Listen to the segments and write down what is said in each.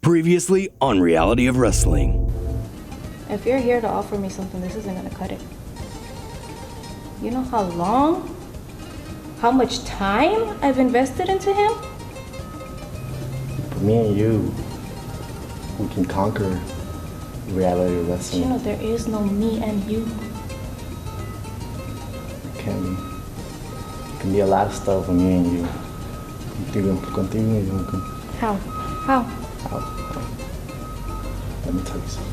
Previously on Reality of Wrestling. If you're here to offer me something, this isn't gonna cut it. You know how long, how much time I've invested into him? But me and you, we can conquer reality of wrestling. You know, there is no me and you. It can be. It can be a lot of stuff with me and you. Contigo. How? How? Let me tell you something.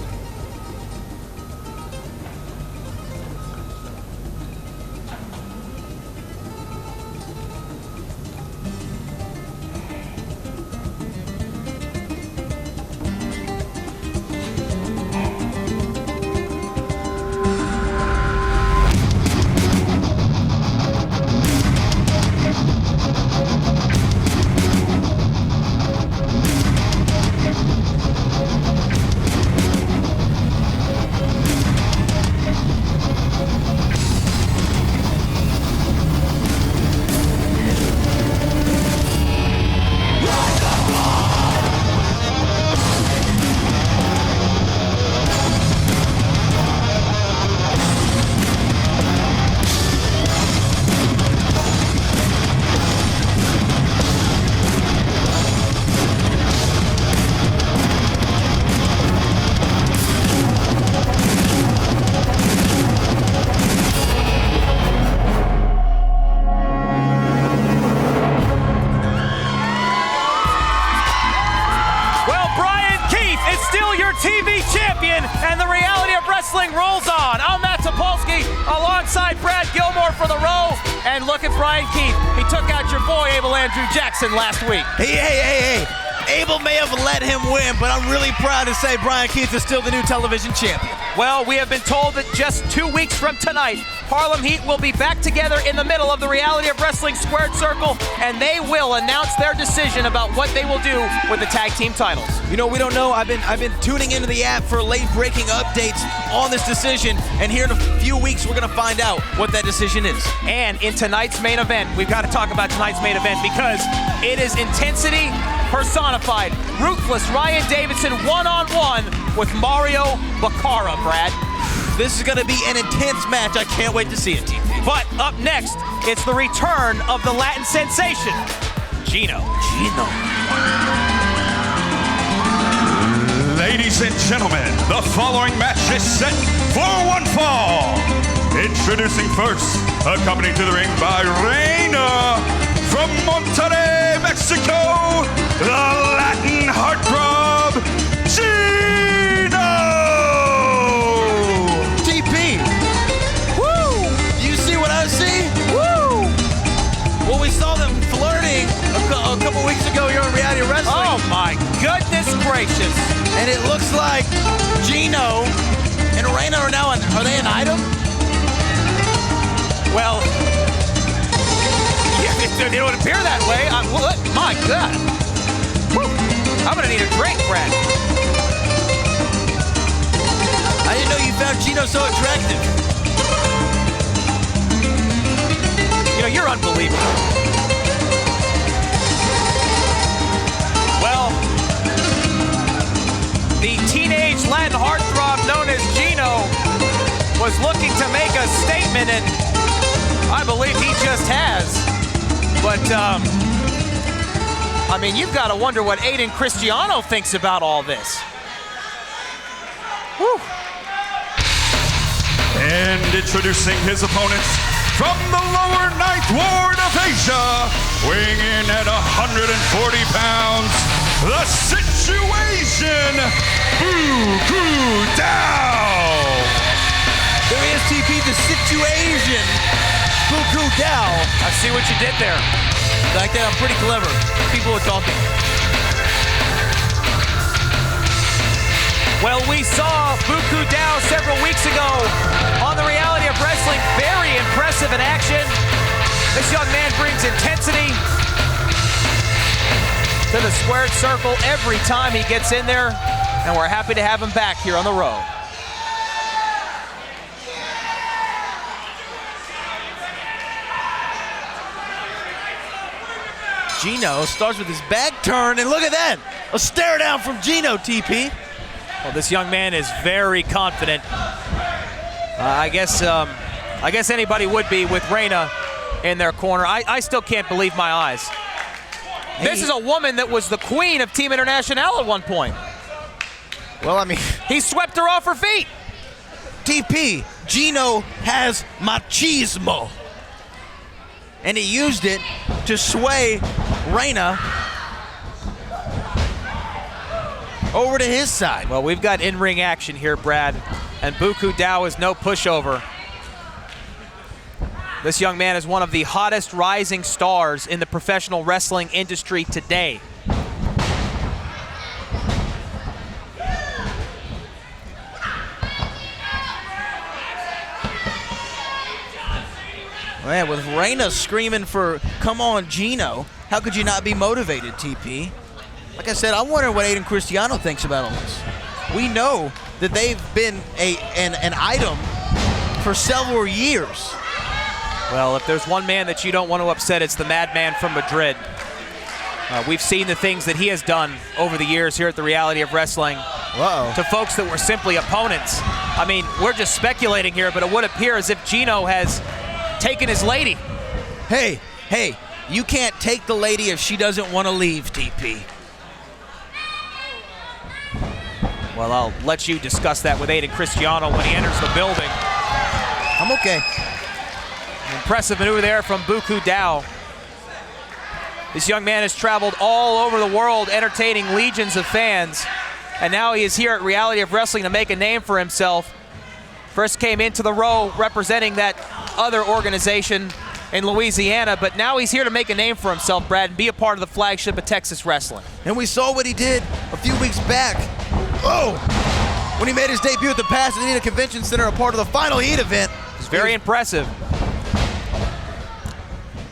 TV champion, and the reality of wrestling rolls on. I'm Matt Topolsky alongside Brad Gilmore for the row, and look at Brian Keith. He took out your boy Abel Andrew Jackson last week. Hey. Abel may have let him win, but I'm really proud to say Brian Keith is still the new television champion. Well, we have been told that just 2 weeks from tonight, Harlem Heat will be back together in the middle of the Reality of Wrestling Squared Circle, and they will announce their decision about what they will do with the tag team titles. You know, we don't know. I've been tuning into the app for late-breaking updates on this decision, and here in a few weeks, we're going to find out what that decision is. And in tonight's main event, we've got to talk about tonight's main event because it is intensity personified. Ruthless Ryan Davidson one-on-one with Mario Baccara, Brad. This is going to be an intense match. I can't wait to see it, TP. But up next, it's the return of the Latin sensation, Gino. Ladies and gentlemen, the following match is set for one fall. Introducing first, accompanied to the ring by Reina from Monterrey, Mexico, the Latin heartthrob, Gino! TP! Woo! Do you see what I see? Woo! Well, we saw them flirting a couple weeks ago here on Reality Wrestling. Oh my goodness gracious. And it looks like Gino and Reina are now are they an item? Well, yeah, it would appear that way. My God. Whew. I'm gonna need a drink, Brad. I didn't know you found Gino so attractive. You know, you're unbelievable. Well, the teenage Latin heartthrob known as Gino was looking to make a statement, and I believe he just has. But, I mean, you've got to wonder what Aiden Cristiano thinks about all this. Whew. And introducing his opponents from the lower ninth ward of Asia, weighing in at 140 pounds, the Situation, Buku Dao. There is TP, the Situation, Buku Dao. I see what you did there. Like that, I'm pretty clever. People are talking. Well, we saw Buku Dao several weeks ago on the Reality of Wrestling. Very impressive in action. This young man brings intensity to the squared circle every time he gets in there, and we're happy to have him back here on the road. Gino starts with his back turn, and look at that. A stare down from Gino, TP. Well, this young man is very confident. I guess anybody would be with Reina in their corner. I still can't believe my eyes. Hey. This is a woman that was the queen of Team International at one point. Well, I mean, he swept her off her feet. TP, Gino has machismo. And he used it to sway Reina over to his side. Well, we've got in-ring action here, Brad, and Buku Dao is no pushover. This young man is one of the hottest rising stars in the professional wrestling industry today. Man, with Reina screaming for, come on, Gino, how could you not be motivated, TP? Like I said, I wonder what Aiden Cristiano thinks about all this. We know that they've been an item for several years. Well, if there's one man that you don't want to upset, it's the madman from Madrid. We've seen the things that he has done over the years here at the Reality of Wrestling to folks that were simply opponents. I mean, we're just speculating here, but it would appear as if Gino has taken his lady. Hey, you can't take the lady if she doesn't want to leave, TP. Well, I'll let you discuss that with Aiden Cristiano when he enters the building. I'm okay. Impressive maneuver there from Buku Dao. This young man has traveled all over the world entertaining legions of fans, and now he is here at Reality of Wrestling to make a name for himself. First came into the row representing that other organization in Louisiana, but now he's here to make a name for himself, Brad, and be a part of the flagship of Texas Wrestling. And we saw what he did a few weeks back. When he made his debut at the Pasadena Convention Center, a part of the Final Heat event. It's very impressive.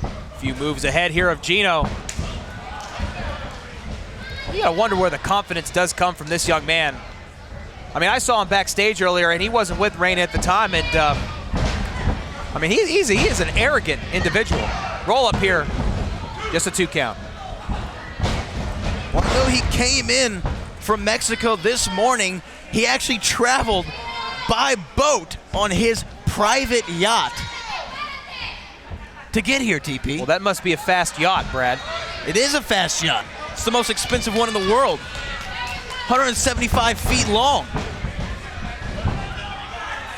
A few moves ahead here of Gino. You gotta wonder where the confidence does come from this young man. I mean, I saw him backstage earlier, and he wasn't with Reina at the time, and I mean, he is an arrogant individual. Roll up here, just a 2 count. Well, I know he came in from Mexico this morning. He actually traveled by boat on his private yacht to get here, TP. Well, that must be a fast yacht, Brad. It is a fast yacht. It's the most expensive one in the world. 175 feet long.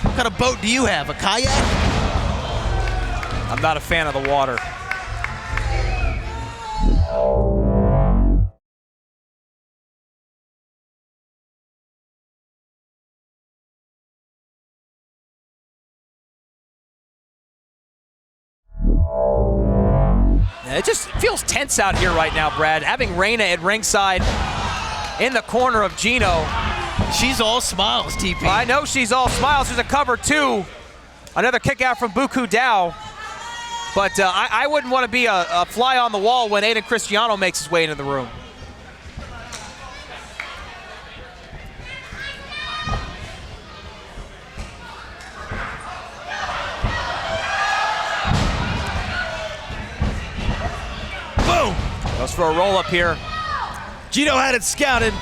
What kind of boat do you have, a kayak? I'm not a fan of the water. It just feels tense out here right now, Brad. Having Reina at ringside in the corner of Gino. She's all smiles, TP. I know she's all smiles. There's a cover 2. Another kick out from Buku Dao. But I wouldn't want to be a fly on the wall when Aiden Cristiano makes his way into the room. Boom! Goes for a roll up here. Gino had it scouted.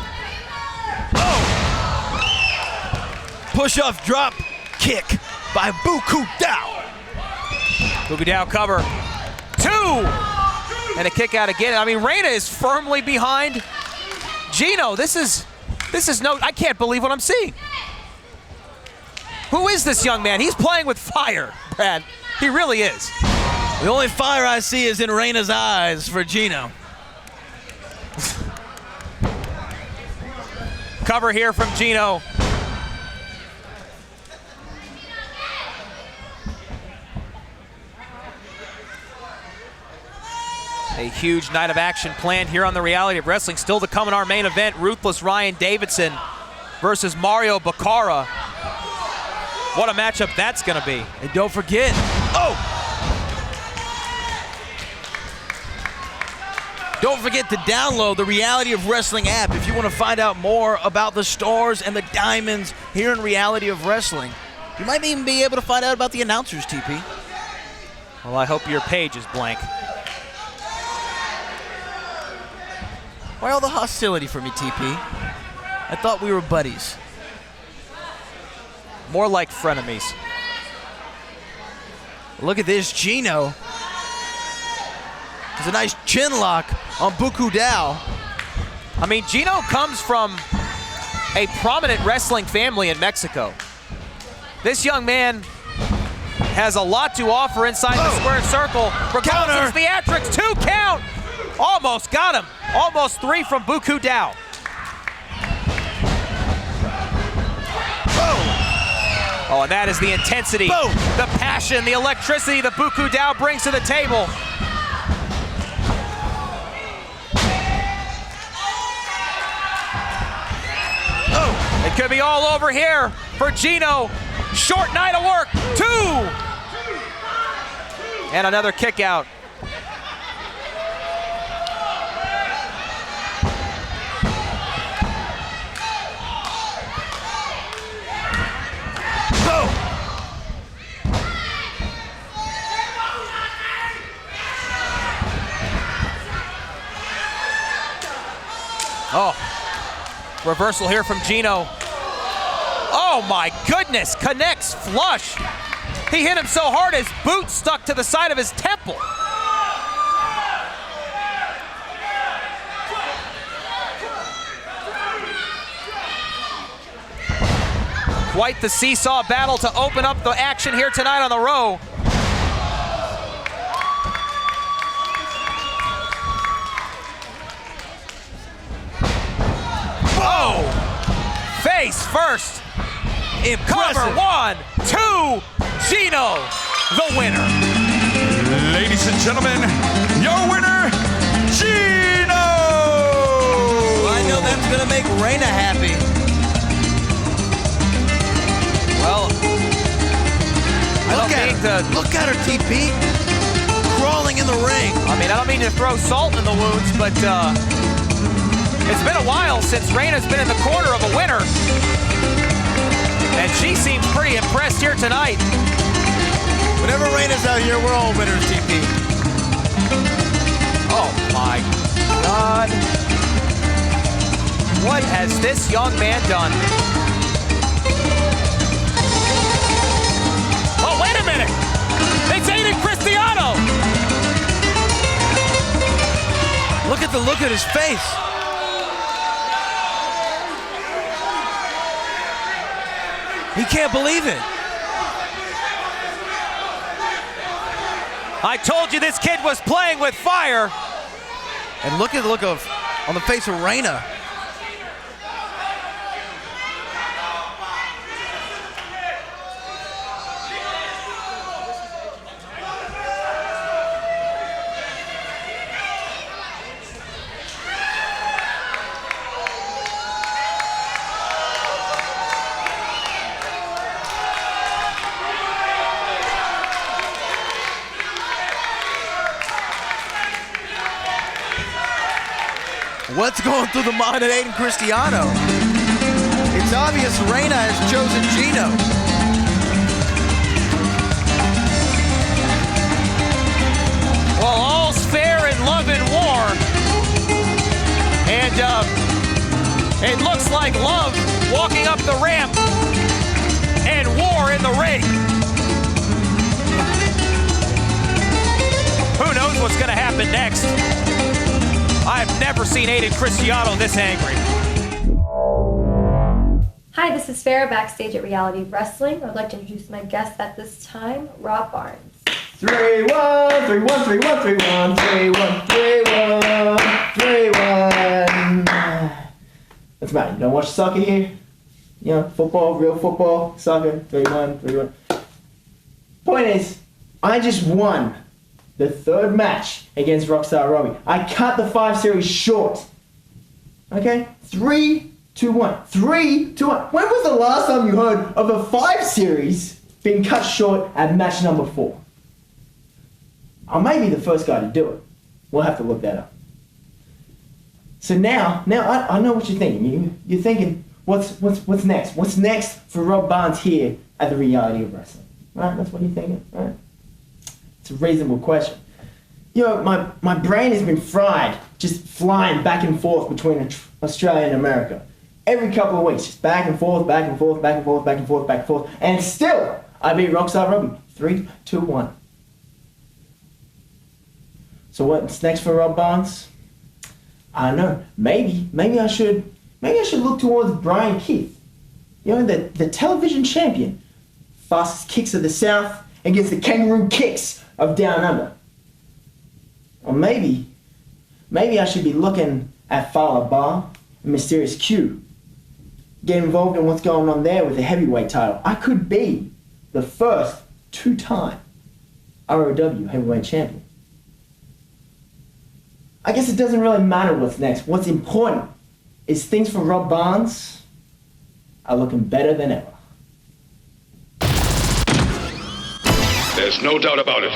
Push-off drop kick by Buku Dao. Buku Dao cover 2, and a kick out again. I mean, Reina is firmly behind Gino. This is no, I can't believe what I'm seeing. Who is this young man? He's playing with fire, Brad. He really is. The only fire I see is in Reina's eyes for Gino. Cover here from Gino. A huge night of action planned here on the Reality of Wrestling. Still to come in our main event, Ruthless Ryan Davidson versus Mario Baccara. What a matchup that's gonna be. And don't forget, don't forget to download the Reality of Wrestling app if you want to find out more about the stars and the diamonds here in Reality of Wrestling. You might even be able to find out about the announcers, TP. Well, I hope your page is blank. Why all the hostility for me, TP? I thought we were buddies. More like frenemies. Look at this, Gino. There's a nice chin lock on Buku Dao. I mean, Gino comes from a prominent wrestling family in Mexico. This young man has a lot to offer inside the square circle. Counter. Theatrics, 2 count. Almost got him. Almost 3 from Buku Dao. Oh, and that is the intensity, the passion, the electricity that Buku Dao brings to the table. It could be all over here for Gino. Short night of work, 2. And another kick out. Oh, reversal here from Gino. Oh my goodness, connects flush. He hit him so hard his boot stuck to the side of his temple. Quite the seesaw battle to open up the action here tonight on the row. Oh! Face first. Cover, 1, 2, Gino, the winner. Ladies and gentlemen, your winner, Gino! Well, I know that's gonna make Reina happy. Well, Look at her, TP. Crawling in the ring. I mean, I don't mean to throw salt in the wounds, but it's been a while since Reina's been in the corner of a winner. And she seems pretty impressed here tonight. Whenever Reina's out here, we're all winners, TP. Oh my God. What has this young man done? Oh, wait a minute. It's Aiden Cristiano. Look at the look at his face. He can't believe it. I told you this kid was playing with fire. And look at the look of on the face of Reina. What's going through the mind of Aiden Cristiano? It's obvious Reina has chosen Gino. Well, all's fair in love and war. And it looks like love walking up the ramp and war in the ring. Who knows what's going to happen next? I've never seen Aiden Cristiano this angry. Hi, this is Farrah backstage at Reality of Wrestling. I'd like to introduce my guest at this time, Rob Barnes. 3-1, 3-1, 3-1, 3-1, 3-1, 3-1, 3-1. That's right. You don't watch soccer here? You know, football, real football, soccer, 3-1, 3-1. Point is, I just won the 3rd match against Rockstar Robbie. I cut the 5 series short. Okay? 3-1. 3-1. When was the last time you heard of a 5 series being cut short at match number 4? I may be the first guy to do it. We'll have to look that up. So now I know what you're thinking. You're thinking, what's next? What's next for Rob Barnes here at the Reality of Wrestling? Right? That's what you're thinking, right? It's a reasonable question. You know, my brain has been fried, just flying back and forth between Australia and America. Every couple of weeks, just back and forth, back and forth, back and forth, back and forth, back and forth. And still, I beat Rockstar Robbie. 3-2-1. So what's next for Rob Barnes? I don't know. Maybe I should look towards Brian Keith. You know, the television champion. Fastest kicks of the South against the kangaroo kicks of Down Under. Or maybe I should be looking at Fowler Bar and Mysterious Q. Get involved in what's going on there with the heavyweight title. I could be the first 2-time ROW heavyweight champion. I guess it doesn't really matter what's next. What's important is things for Rob Barnes are looking better than ever. There's no doubt about it.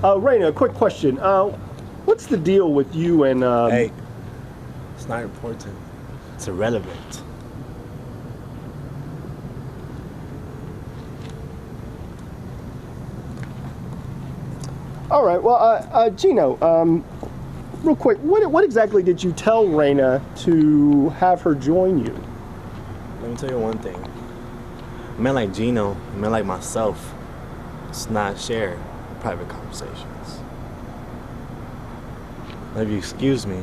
Raina, a quick question. What's the deal with you and Hey, it's not important. It's irrelevant. All right. Well, Gino, real quick, what exactly did you tell Raina to have her join you? Let me tell you one thing. A man like Gino, a man like myself, does not share private conversations. Now, if you excuse me.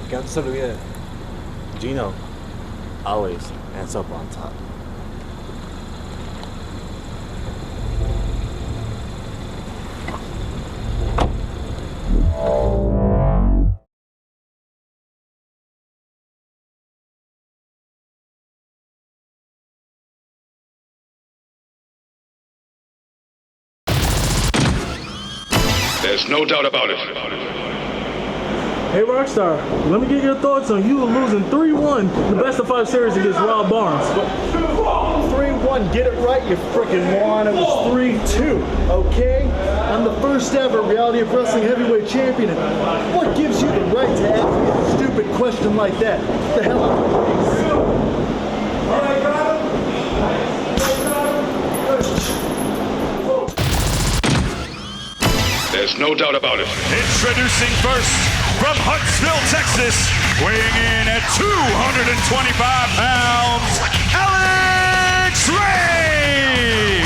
Can't se olvide. Gino always ends up on top. There's no doubt about it. Hey Rockstar, let me get your thoughts on you losing 3-1 in the best of 5 series against Rob Barnes. 3-1, get it right, you freaking moron. It was 3-2, okay? I'm the first ever Reality of Wrestling heavyweight champion. And what gives you the right to ask me a stupid question like that? What the hell? There's no doubt about it. Introducing first, from Huntsville, Texas, weighing in at 225 pounds, Alex Reigns!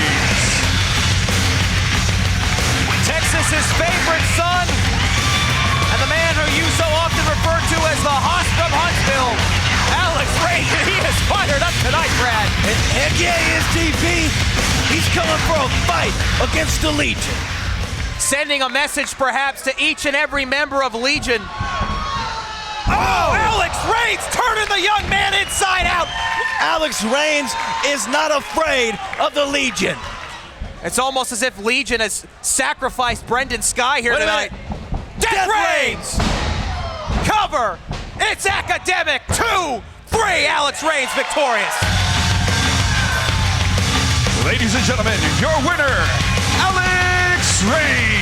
Texas's favorite son, and the man who you so often refer to as the Hoss from Huntsville, Alex Reigns. He is fired up tonight, Brad. And heck yeah, he is, DP. He's coming for a fight against the Legion. Sending a message perhaps to each and every member of Legion. Oh, Alex Reigns turning the young man inside out. Alex Reigns is not afraid of the Legion. It's almost as if Legion has sacrificed Brendan Sky here tonight. Death Reigns! Cover! It's academic! 2-3, Alex Reigns victorious. Ladies and gentlemen, your winner, Alex Reigns!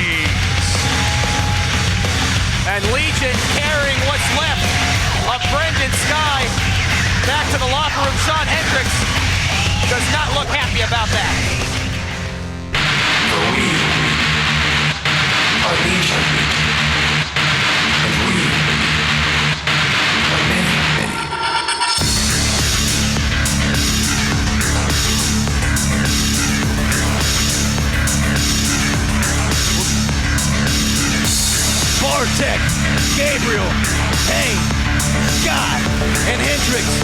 And Legion carrying what's left of Brendan Sky back to the locker room. Sean Hendricks does not look happy about that. For we are Legion, and we are many, many. Bartek, Gabriel, Hayne, Scott, and Hendricks.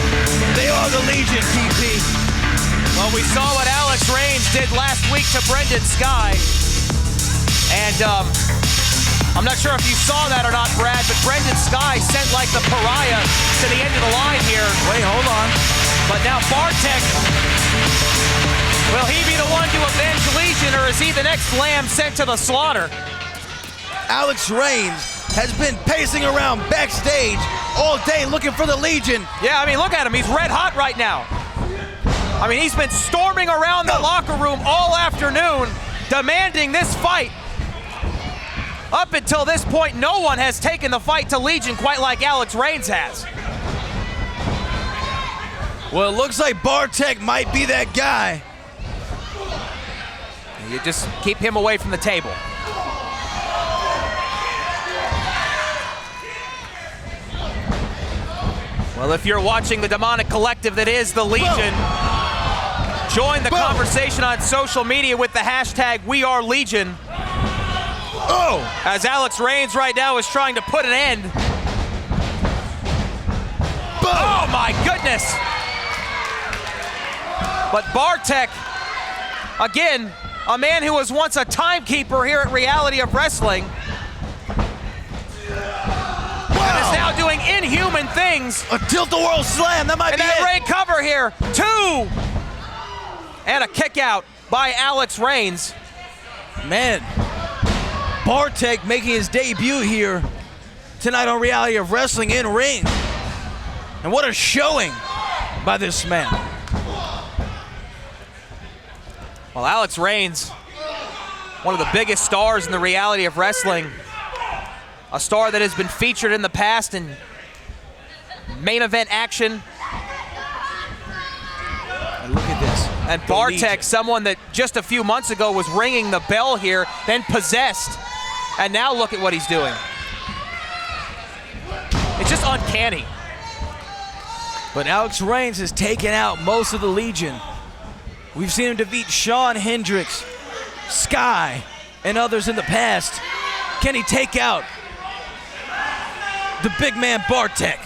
They are the Legion, TP. Well, we saw what Alex Reigns did last week to Brendan Sky. And I'm not sure if you saw that or not, Brad, but Brendan Sky sent like the pariah to the end of the line here. Wait, hold on. But now Bartek, will he be the one to avenge Legion, or is he the next lamb sent to the slaughter? Alex Reigns has been pacing around backstage all day looking for the Legion. Yeah, I mean, look at him. He's red hot right now. I mean, he's been storming around the locker room all afternoon, demanding this fight. Up until this point, no one has taken the fight to Legion quite like Alex Reigns has. Well, it looks like Bartek might be that guy. You just keep him away from the table. Well, if you're watching the demonic collective that is the Legion, join the conversation on social media with the hashtag #WeAreLegion. As Alex Reigns right now is trying to put an end. Oh my goodness! But Bartek, again, a man who was once a timekeeper here at Reality of Wrestling, and is now doing inhuman things. A tilt-a-whirl slam, that might be it. And that ring cover here, 2! And a kick out by Alex Reigns. Man, Bartek making his debut here tonight on Reality of Wrestling in ring. And what a showing by this man. Well, Alex Reigns, one of the biggest stars in the Reality of Wrestling. A star that has been featured in the past in main event action. And look at this. And Bartek, someone that just a few months ago was ringing the bell here, then possessed. And now look at what he's doing. It's just uncanny. But Alex Reigns has taken out most of the Legion. We've seen him defeat Shawn Hendricks, Sky, and others in the past. Can he take out the big man Bartek?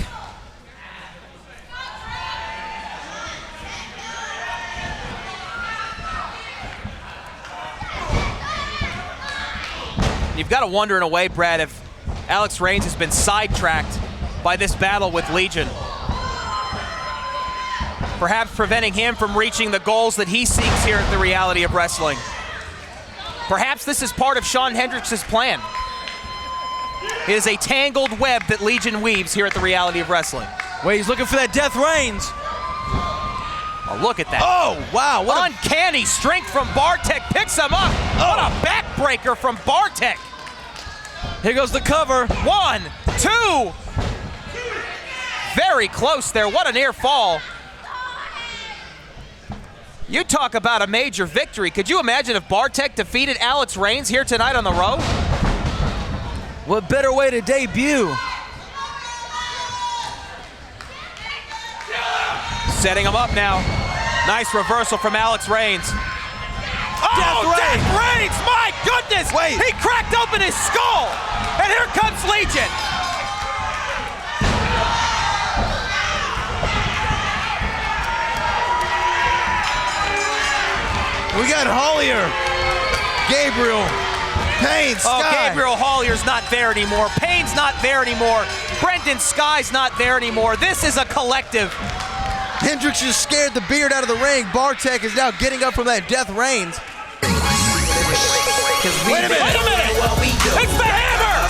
You've got to wonder in a way, Brad, if Alex Reigns has been sidetracked by this battle with Legion. Perhaps preventing him from reaching the goals that he seeks here at the Reality of Wrestling. Perhaps this is part of Shawn Hendricks' plan. It is a tangled web that Legion weaves here at the Reality of Wrestling. Wait, he's looking for that Death Reigns. Oh, look at that. Oh, wow. What uncanny strength from Bartek. Picks him up. What a backbreaker from Bartek. Here goes the cover. 1, 2. Very close there. What a near fall. You talk about a major victory. Could you imagine if Bartek defeated Alex Reigns here tonight on the road? What better way to debut? Setting him up now. Nice reversal from Alex Reigns. Oh, Death Reigns! My goodness! Wait. He cracked open his skull! And here comes Legion! We got Hollier, Gabriel, Payne, Sky. Oh, Gabriel Hollier's not there anymore. Payne's not there anymore. Brendan Sky's not there anymore. This is a collective. Hendricks just scared the beard out of the ring. Bartek is now getting up from that Death Reigns. Wait a minute. It's the Hammer!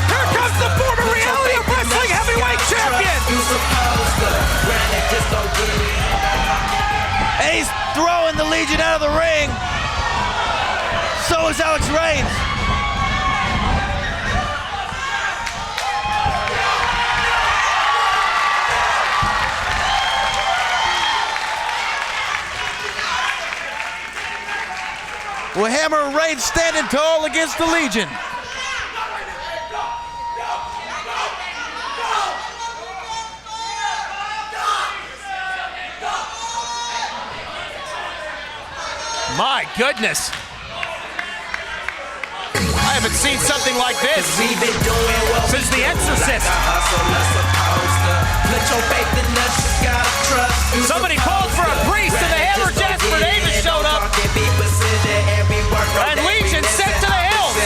Here comes the former Reality of Wrestling heavyweight champion! And he's throwing the Legion out of the ring. So is Alex Reigns. Well, Hammer and Reigns standing tall against the Legion. My goodness. I haven't seen something like this since The Exorcist. Somebody called for a priest and the Hammer Jasper Davis showed up. And Legion sent to the hills.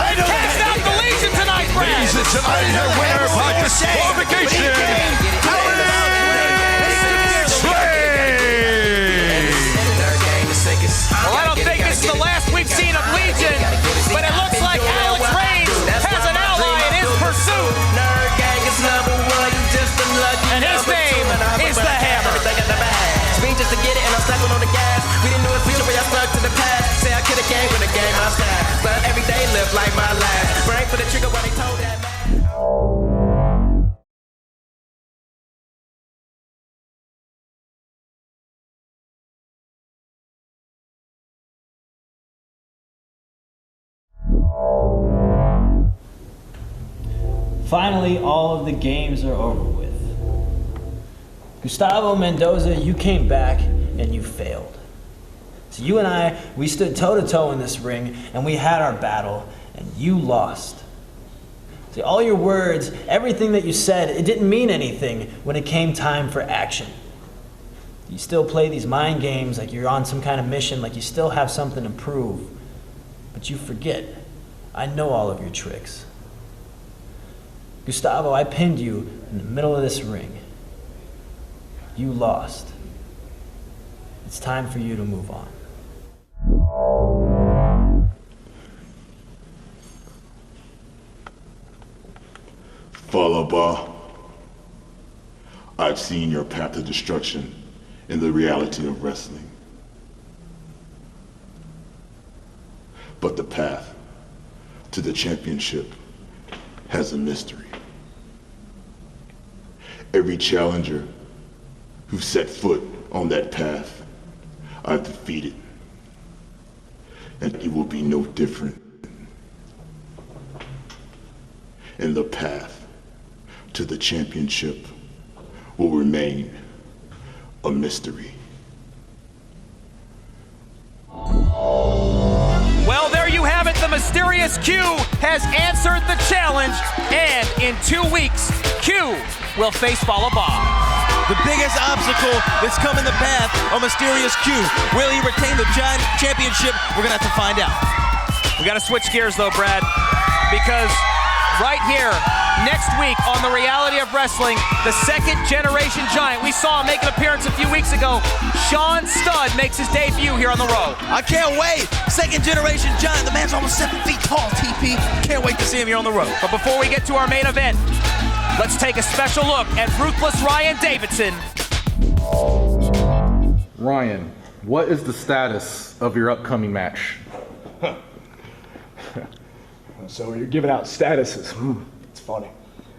And cast out the Legion tonight, Brad. Legion tonight, her winner by disqualification. Well, I don't think this is the last we've seen of Legion, but it looks like Alex Reigns has an ally in his pursuit. Finally, all of the games are over with. Gustavo Mendoza, you came back and you failed. So you and I, we stood toe-to-toe in this ring and we had our battle and you lost. See, all your words, everything that you said, it didn't mean anything when it came time for action. You still play these mind games like you're on some kind of mission, like you still have something to prove. But you forget. I know all of your tricks. Gustavo, I pinned you in the middle of this ring. You lost. It's time for you to move on. Falaba, I've seen your path to destruction in the reality of wrestling. But the path to the championship has a mystery. Every challenger who set foot on that path, I've defeated. And it will be no different. And the path to the championship will remain a mystery. Well, there you have it. The mysterious Q has answered the challenge, and in 2 weeks, Q will face Falaba. The biggest obstacle that's come in the path of Mysterious Q. Will he retain the giant championship? We're gonna have to find out. We gotta switch gears though, Brad, because right here, next week on The Reality of Wrestling, the second generation giant. We saw him make an appearance a few weeks ago. Sean Studd makes his debut here on the Row. I can't wait. Second generation giant. The man's almost 7 feet tall, TP. Can't wait to see him here on the Row. But before we get to our main event, let's take a special look at Ruthless Ryan Davidson. Ryan, what is the status of your upcoming match? So you're giving out statuses. It's funny.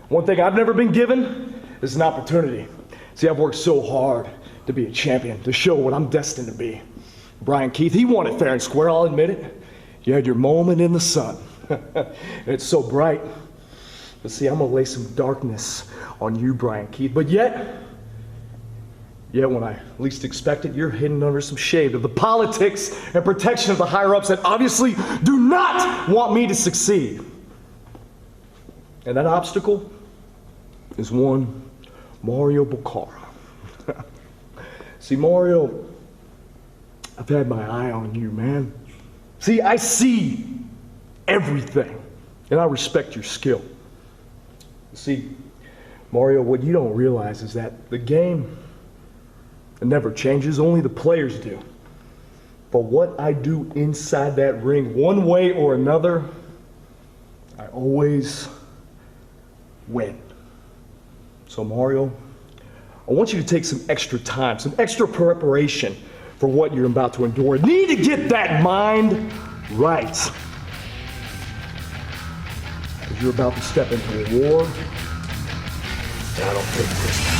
One thing I've never been given is an opportunity. See, I've worked so hard to be a champion, to show what I'm destined to be. Brian Keith, he won it fair and square, I'll admit it. You had your moment in the sun. It's so bright. But see, I'm gonna lay some darkness on you, Brian Keith. But yet when I least expect it, you're hidden under some shade of the politics and protection of the higher-ups that obviously do not want me to succeed. And that obstacle is one Mario Boccara. See, Mario, I've had my eye on you, man. See, I see everything, and I respect your skill. See, Mario, what you don't realize is that the game, it never changes, only the players do. But what I do inside that ring, one way or another, I always win. So Mario, I want you to take some extra time, some extra preparation for what you're about to endure. You need to get that mind right. Because you're about to step into a war that I don't take personally.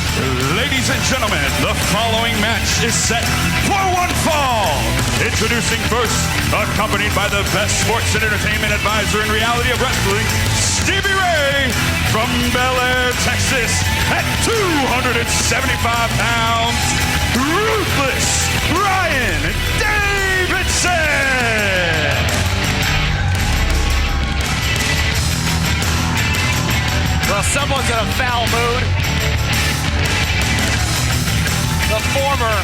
Ladies and gentlemen, the following match is set for one fall. Introducing first, accompanied by the best sports and entertainment advisor in reality of wrestling, Stevie Ray from Bel Air, Texas, at 275 pounds, Ruthless Ryan Davidson. Well, someone's in a foul mood. The former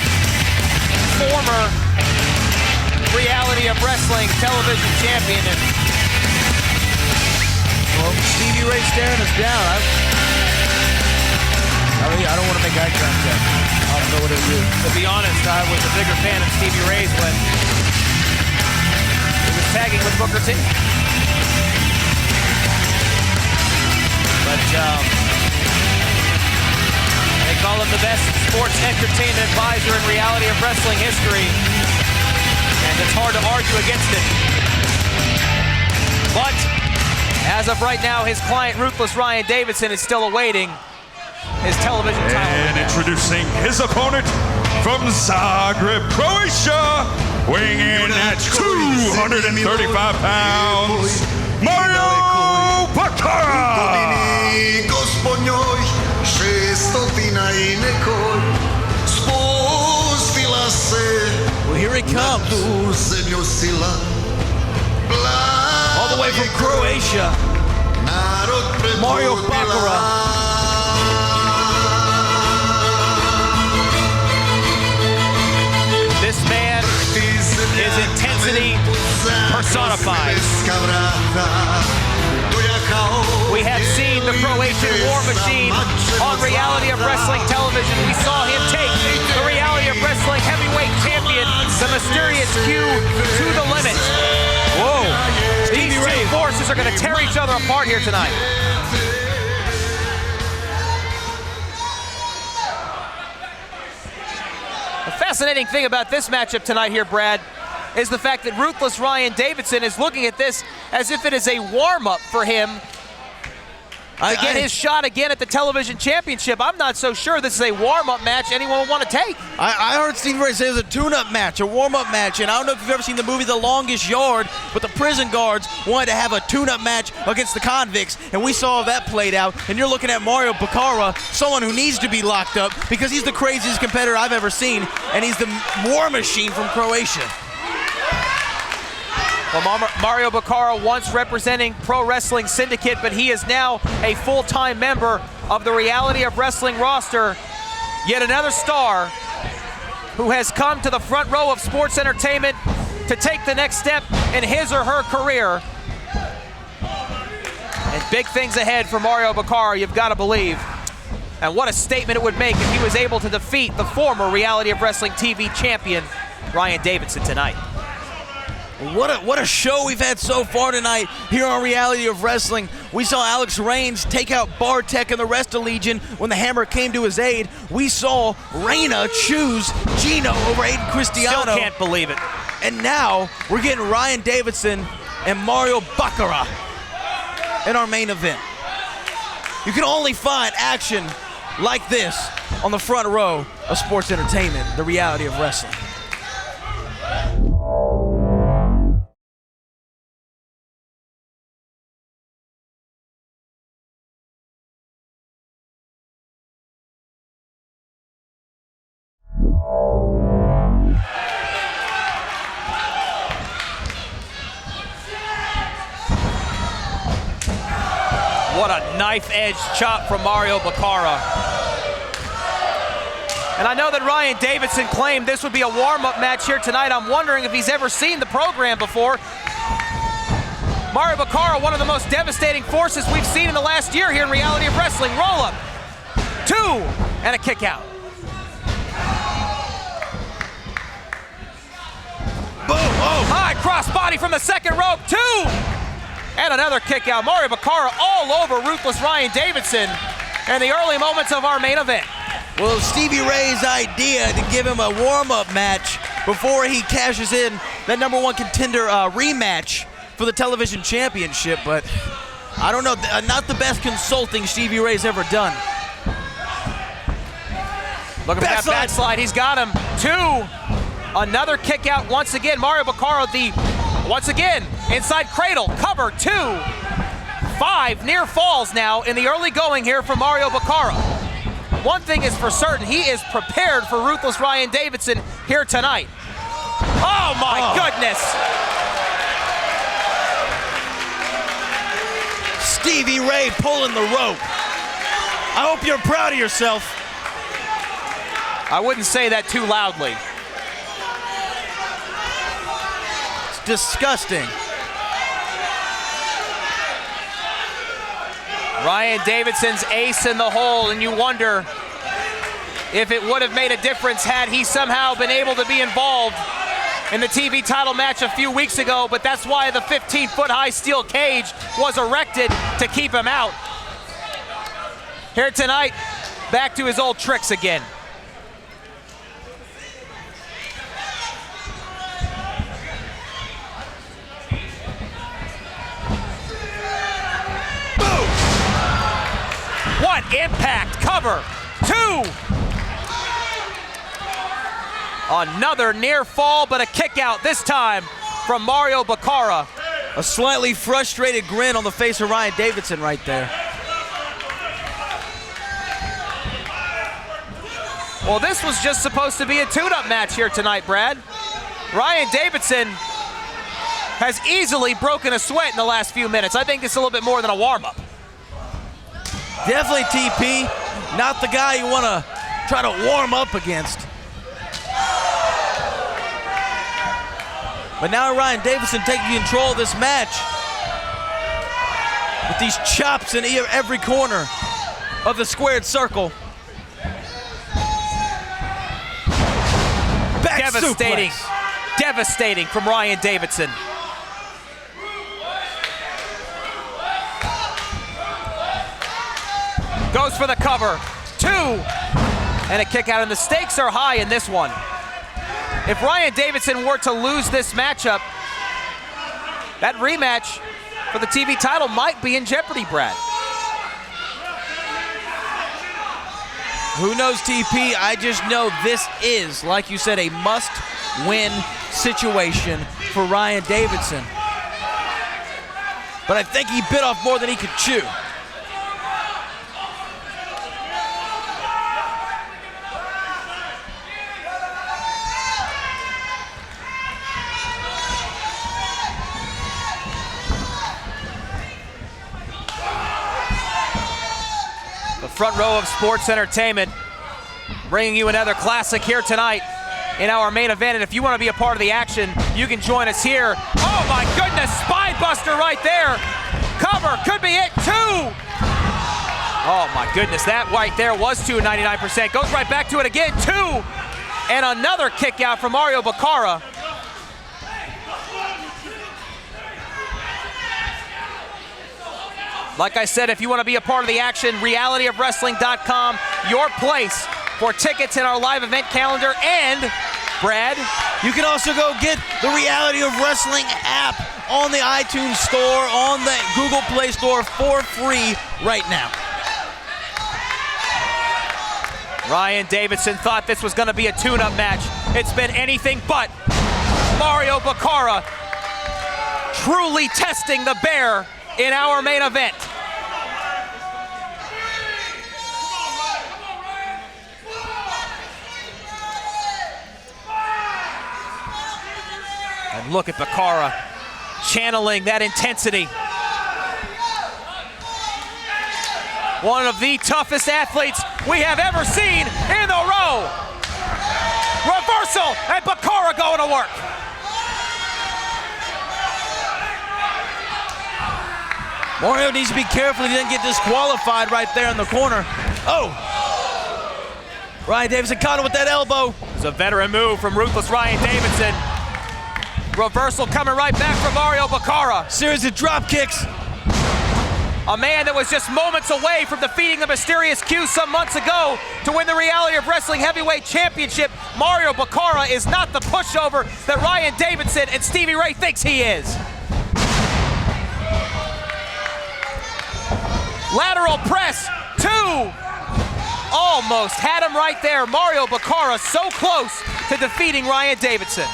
Reality of Wrestling television champion. Well, Stevie Ray staring us down. I don't want to make eye contact. I don't know what to do. To be honest, I was a bigger fan of Stevie Ray's when he was tagging with Booker T. But they call him the best sports entertainment advisor in reality of wrestling history. And it's hard to argue against it. But as of right now, his client, Ruthless Ryan Davidson, is still awaiting his television title. And introducing his opponent from Zagreb, Croatia, weighing in at 235 pounds, Mario Baccara! Well, here he comes. All the way from Croatia, Mario Baccara. This man is intensity personified. We have seen the Croatian War Machine on Reality of Wrestling television. We saw him take the Reality of Wrestling heavyweight champion, the mysterious Q, to the limit. Whoa. These two forces are going to tear each other apart here tonight. The fascinating thing about this matchup tonight here, Brad, is the fact that Ruthless Ryan Davidson is looking at this as if it is a warm-up for him to get his shot again at the television championship. I'm not so sure this is a warm-up match anyone would want to take. I heard Stevie Ray say it was a tune-up match, a warm-up match, and I don't know if you've ever seen the movie The Longest Yard, but the prison guards wanted to have a tune-up match against the convicts, and we saw that played out, and you're looking at Mario Baccara, someone who needs to be locked up because he's the craziest competitor I've ever seen, and he's the war machine from Croatia. Well, Mario Baccara once representing Pro Wrestling Syndicate, but he is now a full-time member of the Reality of Wrestling roster. Yet another star who has come to the front row of sports entertainment to take the next step in his or her career. And big things ahead for Mario Baccara, you've got to believe. And what a statement it would make if he was able to defeat the former Reality of Wrestling TV champion, Ryan Davidson, tonight. What a show we've had so far tonight here on Reality of Wrestling. We saw Alex Reigns take out Bartek and the rest of Legion when the Hammer came to his aid. We saw Reina choose Gino over Aiden Cristiano. Still can't believe it. And now we're getting Ryan Davidson and Mario Baccara in our main event. You can only find action like this on the front row of sports entertainment, the Reality of Wrestling. What a knife-edge chop from Mario Baccara. And I know that Ryan Davidson claimed this would be a warm-up match here tonight. I'm wondering if he's ever seen the program before. Mario Baccara, one of the most devastating forces we've seen in the last year here in Reality of Wrestling. Roll-up, 2, and a kick out. Boom, oh. High crossbody from the second rope, 2. And another kick out. Mario Baccara all over Ruthless Ryan Davidson in the early moments of our main event. Well, Stevie Ray's idea to give him a warm-up match before he cashes in that #1 contender rematch for the television championship, but I don't know, not the best consulting Stevie Ray's ever done. Looking for that backslide, he's got him. 2, another kick out once again. Mario Baccara, once again, inside cradle, cover, 2. 5 near falls now in the early going here for Mario Baccara. One thing is for certain, he is prepared for Ruthless Ryan Davidson here tonight. Oh my goodness! Stevie Ray pulling the rope. I hope you're proud of yourself. I wouldn't say that too loudly. It's disgusting. Ryan Davidson's ace in the hole, and you wonder if it would have made a difference had he somehow been able to be involved in the TV title match a few weeks ago, but that's why the 15-foot-high steel cage was erected to keep him out. Here tonight, back to his old tricks again. What impact, cover, 2. Another near fall, but a kick out this time from Mario Baccara. A slightly frustrated grin on the face of Ryan Davidson right there. Well, this was just supposed to be a tune-up match here tonight, Brad. Ryan Davidson has easily broken a sweat in the last few minutes. I think it's a little bit more than a warm-up. Definitely TP, not the guy you want to try to warm up against. But now Ryan Davidson taking control of this match with these chops in every corner of the squared circle. Back Devastating. suplex. Devastating from Ryan Davidson. Goes for the cover. 2. And a kick out, and the stakes are high in this one. If Ryan Davidson were to lose this matchup, that rematch for the TV title might be in jeopardy, Brad. Who knows, TP? I just know this is, like you said, a must-win situation for Ryan Davidson. But I think he bit off more than he could chew. Front row of sports entertainment, bringing you another classic here tonight in our main event. And if you want to be a part of the action, you can join us here. Oh my goodness, spine buster right there. Cover, could be it, 2. Oh my goodness, that right there was 2 99%. Goes right back to it again, 2. And another kick out from Mario Baccara. Like I said, if you want to be a part of the action, realityofwrestling.com, your place for tickets in our live event calendar. And, Brad, you can also go get the Reality of Wrestling app on the iTunes Store, on the Google Play Store for free right now. Ryan Davidson thought this was going to be a tune-up match. It's been anything but. Mario Baccara truly testing the bear in our main event. And look at Baccara channeling that intensity. One of the toughest athletes we have ever seen in the row. Reversal, and Baccara going to work. Mario needs to be careful he doesn't get disqualified right there in the corner. Oh! Ryan Davidson caught him with that elbow. It's a veteran move from ruthless Ryan Davidson. Reversal coming right back from Mario Baccara. Series of drop kicks. A man that was just moments away from defeating the mysterious Q some months ago to win the Reality of Wrestling Heavyweight Championship. Mario Baccara is not the pushover that Ryan Davidson and Stevie Ray thinks he is. Lateral press, 2. Almost had him right there. Mario Baccara so close to defeating Ryan Davidson.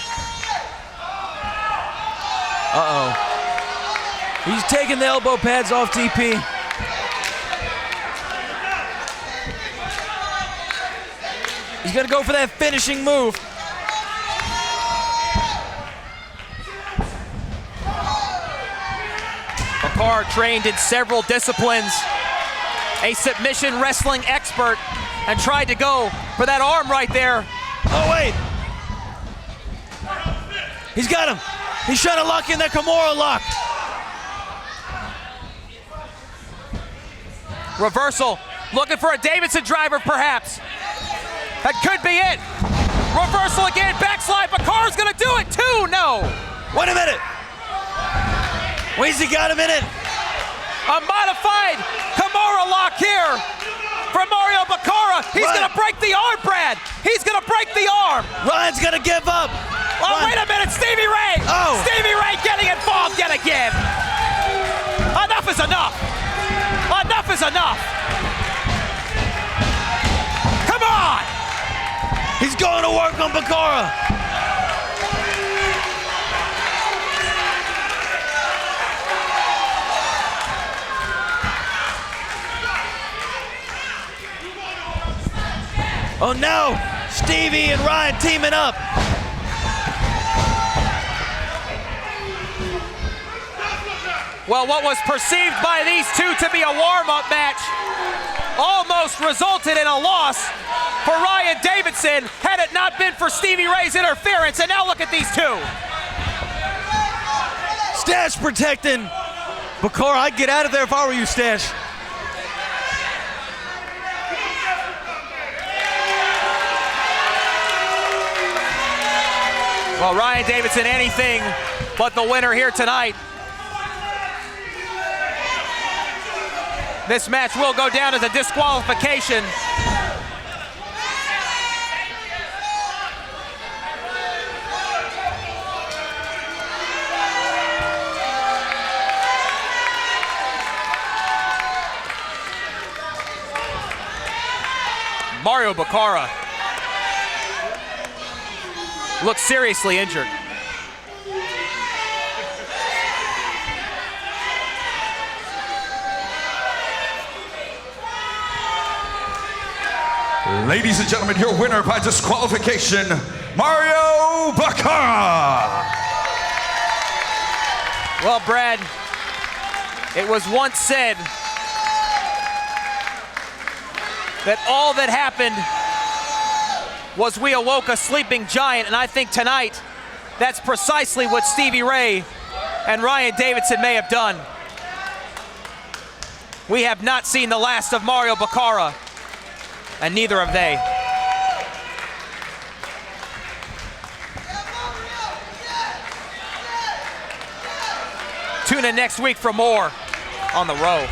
Uh-oh. He's taking the elbow pads off TP. He's gonna go for that finishing move. Baccara trained in several disciplines, a submission wrestling expert, and tried to go for that arm right there. Oh, wait. He's got him. He's trying to lock in that Kimura lock. Reversal, looking for a Davidson driver perhaps. That could be it. Reversal again, backslide, Bacara's gonna do it too, no. Wait a minute. Weezy got him in it. A modified Kimura lock here from Mario Baccara. He's gonna break the arm, Brad. He's gonna break the arm. Ryan's gonna give up. Oh, wait a minute, Stevie Ray. Oh. Stevie Ray getting involved yet again. Enough is enough. Enough is enough. Come on. He's going to work on Baccara. Oh no, Stevie and Ryan teaming up. Well, what was perceived by these two to be a warm-up match almost resulted in a loss for Ryan Davidson had it not been for Stevie Ray's interference. And now look at these two. Stash protecting. Bakar, I'd get out of there if I were you, Stash. Well, Ryan Davidson, anything but the winner here tonight. This match will go down as a disqualification. Mario Baccara looks seriously injured. Ladies and gentlemen, your winner by disqualification, Mario Baccara. Well, Brad, it was once said that all that happened was we awoke a sleeping giant, and I think tonight that's precisely what Stevie Ray and Ryan Davidson may have done. We have not seen the last of Mario Baccara, and neither have they. Tune in next week for more on The Row.